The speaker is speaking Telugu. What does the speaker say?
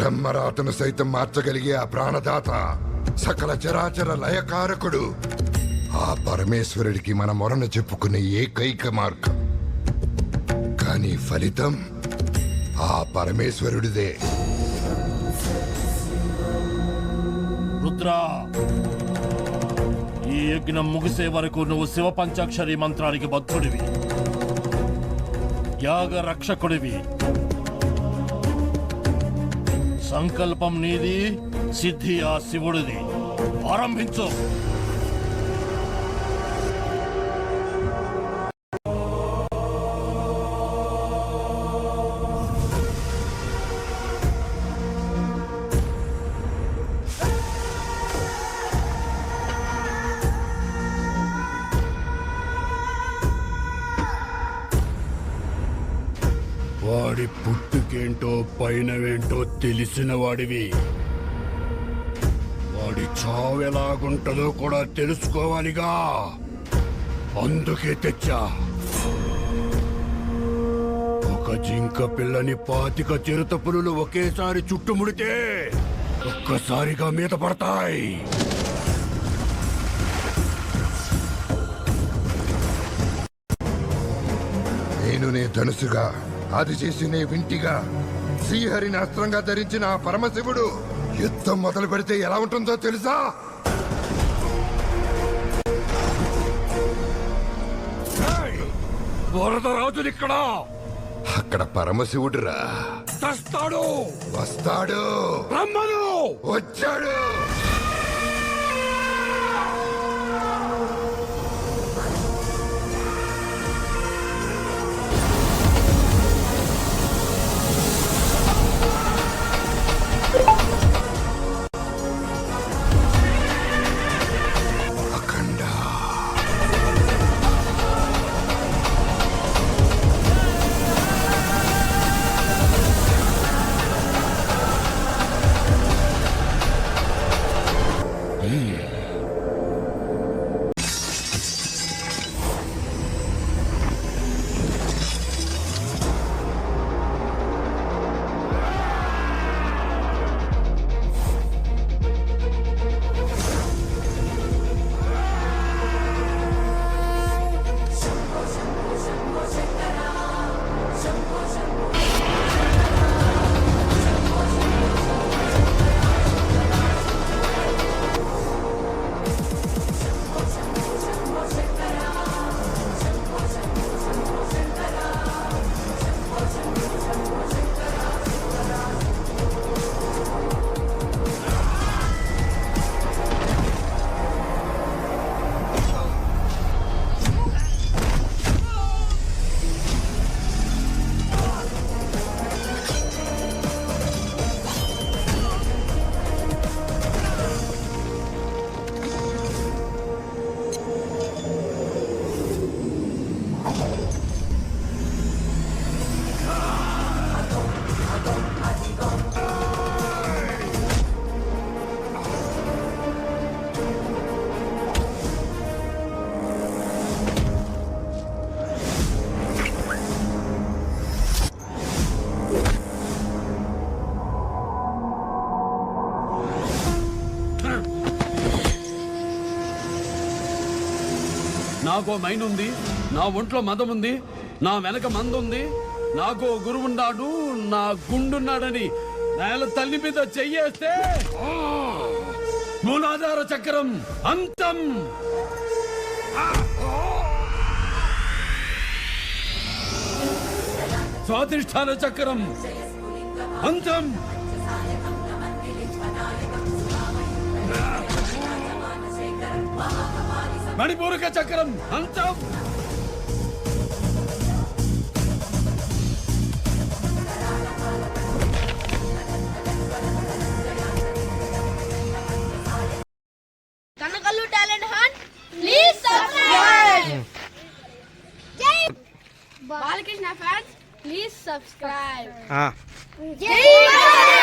బ్రహ్మరాతను సైతం మార్చగలిగే ఆ ప్రాణదాత, సకల చరాచర లయకారకుడు, ఆ పరమేశ్వరుడికి మన మొరను చెప్పుకునే ఏకైక మార్గం. కానీ ఫలితం ఆ పరమేశ్వరుడిదే. రుద్రా, ఈ యజ్ఞం ముగిసే వరకు నువ్వు శివ పంచాక్షరి మంత్రానికి బద్ధుడివి, యాగ రక్షకుడివి. సంకల్పం నీది, సిద్ధి ఆ శివుడిది. ఆరంభించు. వాడి పుట్టుకేంటో పైనవేంటో తెలిసిన వాడివి. వాడి చావు ఎలాగుంటుందో కూడా తెలుసుకోవాలిగా. అందుకే తెచ్చా. ఒక జింక పిల్లని 25 చిరుత పులులు ఒకేసారి చుట్టుముడితే ఒక్కసారిగా మీద పడతాయి. నేను నే ధనుసుగా, అది చేసి నే వింటిగా, శ్రీహరిని అస్త్రంగా ధరించిన ఆ పరమశివుడు యుద్ధం మొదలు పెడితే ఎలా ఉంటుందో తెలుసా? వరదరాజుని ఇక్కడ. అక్కడ పరమశివుడురా. వస్తాడు వస్తాడు. రమ్మను. వచ్చాడు. నాకో మైండ్ ఉంది, నా ఒంట్లో మదం ఉంది, నా వెనక మందుంది, నాకో గురువున్నాడు, నా గుండున్నాడని నేల తల్లి మీద చెయ్యేస్తే మూలాధార చక్రం అంతం. స్వాధిష్టాన చక్రం అంతం. మణిపూరక చక్రం అంతం. Kanakallu Talent Hunt, please subscribe. Balakrishna fans, please subscribe. Jai